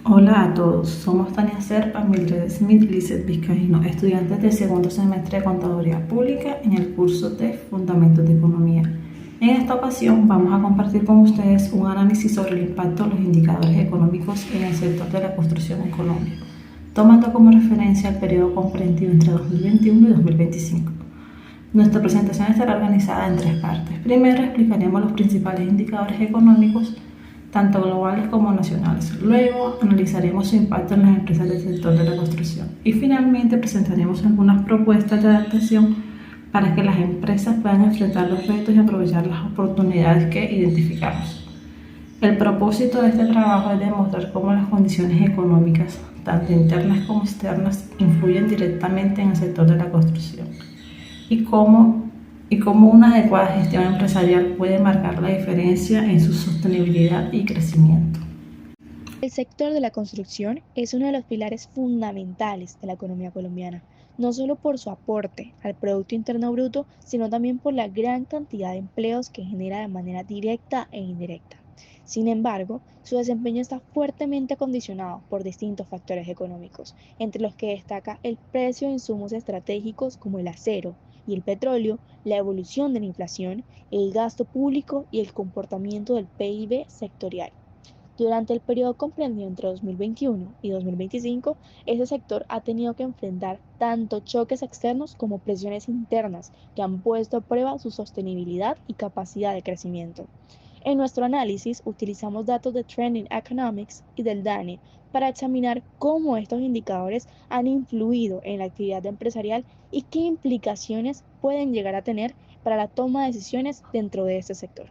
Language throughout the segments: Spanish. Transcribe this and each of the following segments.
Hola a todos, somos Tania Serpa, Mildred Smith y Lizeth Vizcaíno, estudiantes del segundo semestre de Contaduría Pública en el curso de Fundamentos de Economía. En esta ocasión vamos a compartir con ustedes un análisis sobre el impacto de los indicadores económicos en el sector de la construcción en Colombia, tomando como referencia el periodo comprendido entre 2021 y 2025. Nuestra presentación estará organizada en tres partes. Primero explicaremos los principales indicadores económicos tanto globales como nacionales. Luego analizaremos su impacto en las empresas del sector de la construcción. Y finalmente presentaremos algunas propuestas de adaptación para que las empresas puedan enfrentar los retos y aprovechar las oportunidades que identificamos. El propósito de este trabajo es demostrar cómo las condiciones económicas, tanto internas como externas, influyen directamente en el sector de la construcción y cómo una adecuada gestión empresarial puede marcar la diferencia en su sostenibilidad y crecimiento. El sector de la construcción es uno de los pilares fundamentales de la economía colombiana, no solo por su aporte al Producto Interno Bruto, sino también por la gran cantidad de empleos que genera de manera directa e indirecta. Sin embargo, su desempeño está fuertemente condicionado por distintos factores económicos, entre los que destaca el precio de insumos estratégicos como el acero y el petróleo, la evolución de la inflación, el gasto público y el comportamiento del PIB sectorial. Durante el periodo comprendido entre 2021 y 2025, ese sector ha tenido que enfrentar tanto choques externos como presiones internas que han puesto a prueba su sostenibilidad y capacidad de crecimiento. En nuestro análisis utilizamos datos de Trending Economics y del DANE para examinar cómo estos indicadores han influido en la actividad empresarial y qué implicaciones pueden llegar a tener para la toma de decisiones dentro de este sector.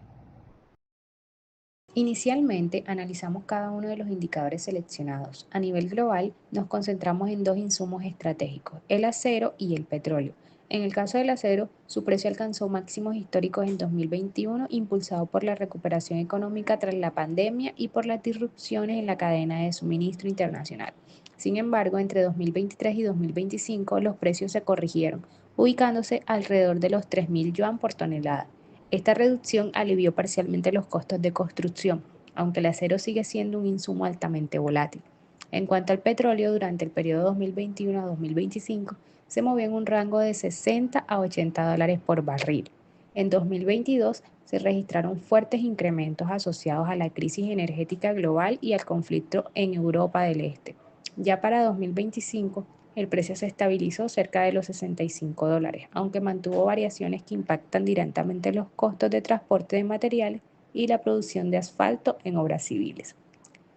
Inicialmente analizamos cada uno de los indicadores seleccionados. A nivel global, nos concentramos en dos insumos estratégicos, el acero y el petróleo. En el caso del acero, su precio alcanzó máximos históricos en 2021, impulsado por la recuperación económica tras la pandemia y por las disrupciones en la cadena de suministro internacional. Sin embargo, entre 2023 y 2025 los precios se corrigieron, ubicándose alrededor de los 3.000 yuan por tonelada. Esta reducción alivió parcialmente los costos de construcción, aunque el acero sigue siendo un insumo altamente volátil. En cuanto al petróleo, durante el periodo 2021 a 2025 se movió en un rango de 60 a 80 dólares por barril. En 2022 se registraron fuertes incrementos asociados a la crisis energética global y al conflicto en Europa del Este. Ya para 2025, el precio se estabilizó cerca de los 65 dólares, aunque mantuvo variaciones que impactan directamente los costos de transporte de materiales y la producción de asfalto en obras civiles.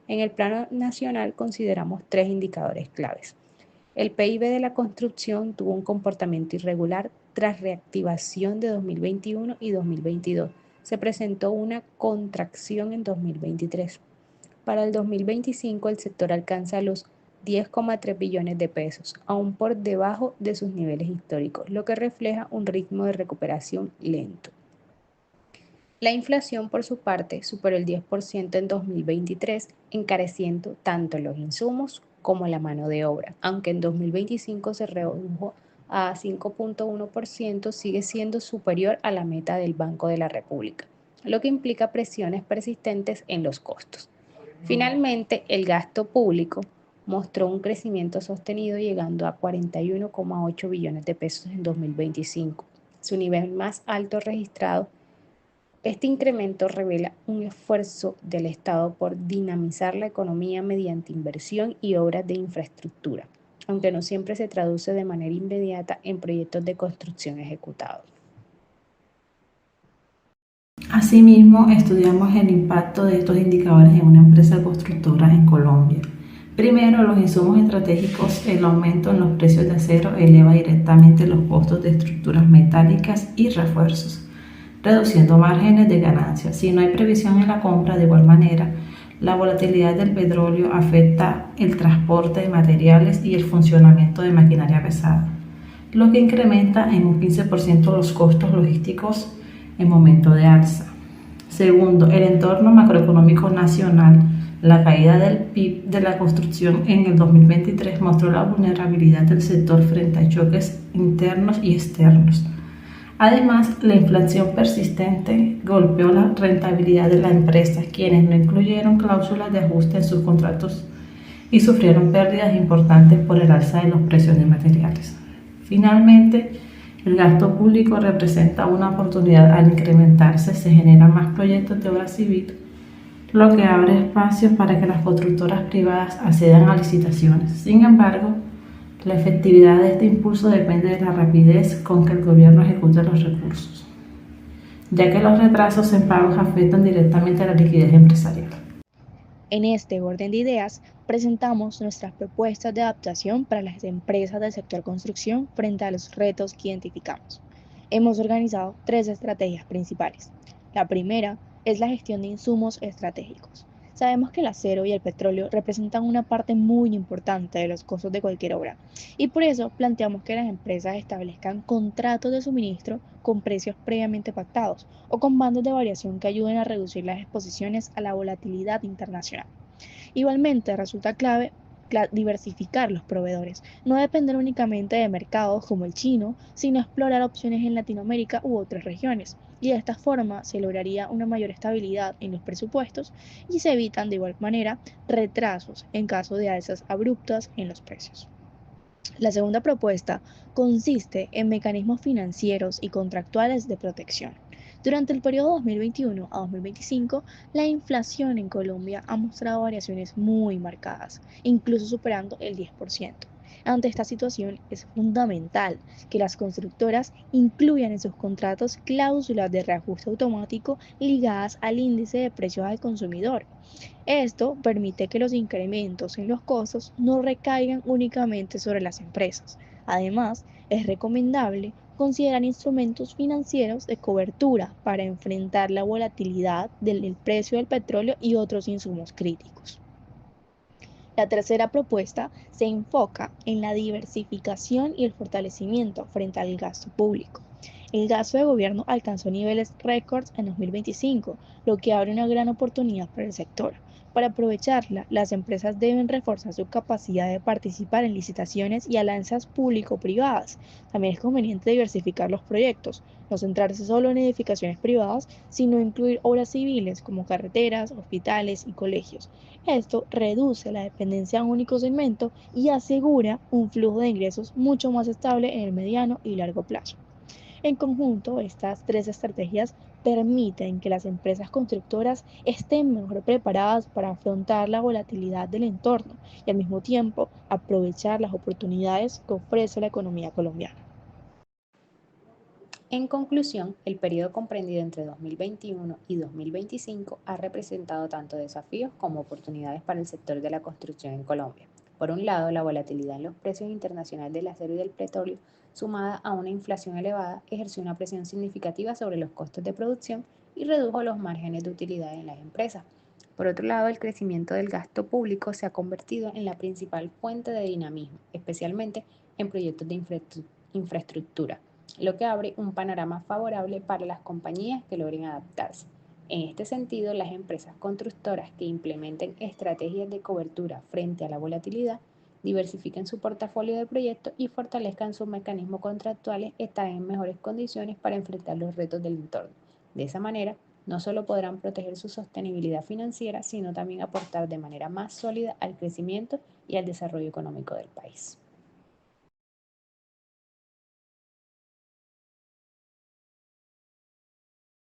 En el plano nacional consideramos tres indicadores claves. El PIB de la construcción tuvo un comportamiento irregular tras reactivación de 2021 y 2022. Se presentó una contracción en 2023. Para el 2025 el sector alcanza los 10,3 billones de pesos, aún por debajo de sus niveles históricos, lo que refleja un ritmo de recuperación lento. La inflación, por su parte, superó el 10% en 2023, encareciendo tanto los insumos como la mano de obra. Aunque en 2025 se redujo a 5,1%, sigue siendo superior a la meta del Banco de la República, lo que implica presiones persistentes en los costos. Finalmente, el gasto público mostró un crecimiento sostenido llegando a 41,8 billones de pesos en 2025, su nivel más alto registrado. Este incremento revela un esfuerzo del Estado por dinamizar la economía mediante inversión y obras de infraestructura, aunque no siempre se traduce de manera inmediata en proyectos de construcción ejecutados. Asimismo, estudiamos el impacto de estos indicadores en una empresa constructora en Colombia. Primero, los insumos estratégicos, el aumento en los precios de acero eleva directamente los costos de estructuras metálicas y refuerzos, reduciendo márgenes de ganancia. Si no hay previsión en la compra, de igual manera, la volatilidad del petróleo afecta el transporte de materiales y el funcionamiento de maquinaria pesada, lo que incrementa en un 15% los costos logísticos en momento de alza. Segundo, el entorno macroeconómico nacional. La caída del PIB de la construcción en el 2023 mostró la vulnerabilidad del sector frente a choques internos y externos. Además, la inflación persistente golpeó la rentabilidad de la empresa, quienes no incluyeron cláusulas de ajuste en sus contratos y sufrieron pérdidas importantes por el alza de los precios de materiales. Finalmente, el gasto público representa una oportunidad. Al incrementarse, se generan más proyectos de obra civil, lo que abre espacios para que las constructoras privadas accedan a licitaciones. Sin embargo, la efectividad de este impulso depende de la rapidez con que el gobierno ejecute los recursos, ya que los retrasos en pagos afectan directamente a la liquidez empresarial. En este orden de ideas, presentamos nuestras propuestas de adaptación para las empresas del sector construcción frente a los retos que identificamos. Hemos organizado tres estrategias principales. La primera es la gestión de insumos estratégicos. Sabemos que el acero y el petróleo representan una parte muy importante de los costos de cualquier obra y por eso planteamos que las empresas establezcan contratos de suministro con precios previamente pactados o con bandos de variación que ayuden a reducir las exposiciones a la volatilidad internacional. Igualmente, resulta clave diversificar los proveedores, no depender únicamente de mercados como el chino, sino explorar opciones en Latinoamérica u otras regiones. Y de esta forma se lograría una mayor estabilidad en los presupuestos y se evitan de igual manera retrasos en caso de alzas abruptas en los precios. La segunda propuesta consiste en mecanismos financieros y contractuales de protección. Durante el periodo 2021 a 2025, la inflación en Colombia ha mostrado variaciones muy marcadas, incluso superando el 10%. Ante esta situación, es fundamental que las constructoras incluyan en sus contratos cláusulas de reajuste automático ligadas al índice de precios al consumidor. Esto permite que los incrementos en los costos no recaigan únicamente sobre las empresas. Además, es recomendable considerar instrumentos financieros de cobertura para enfrentar la volatilidad del precio del petróleo y otros insumos críticos. La tercera propuesta se enfoca en la diversificación y el fortalecimiento frente al gasto público. El gasto de gobierno alcanzó niveles récords en 2025, lo que abre una gran oportunidad para el sector. Para aprovecharla, las empresas deben reforzar su capacidad de participar en licitaciones y alianzas público-privadas. También es conveniente diversificar los proyectos, no centrarse solo en edificaciones privadas, sino incluir obras civiles como carreteras, hospitales y colegios. Esto reduce la dependencia a un único segmento y asegura un flujo de ingresos mucho más estable en el mediano y largo plazo. En conjunto, estas tres estrategias permiten que las empresas constructoras estén mejor preparadas para afrontar la volatilidad del entorno y al mismo tiempo aprovechar las oportunidades que ofrece la economía colombiana. En conclusión, el periodo comprendido entre 2021 y 2025 ha representado tanto desafíos como oportunidades para el sector de la construcción en Colombia. Por un lado, la volatilidad en los precios internacionales del acero y del petróleo, sumada a una inflación elevada, ejerció una presión significativa sobre los costos de producción y redujo los márgenes de utilidad en las empresas. Por otro lado, el crecimiento del gasto público se ha convertido en la principal fuente de dinamismo, especialmente en proyectos de infraestructura, lo que abre un panorama favorable para las compañías que logren adaptarse. En este sentido, las empresas constructoras que implementen estrategias de cobertura frente a la volatilidad, diversifiquen su portafolio de proyectos y fortalezcan sus mecanismos contractuales estarán en mejores condiciones para enfrentar los retos del entorno. De esa manera, no solo podrán proteger su sostenibilidad financiera, sino también aportar de manera más sólida al crecimiento y al desarrollo económico del país.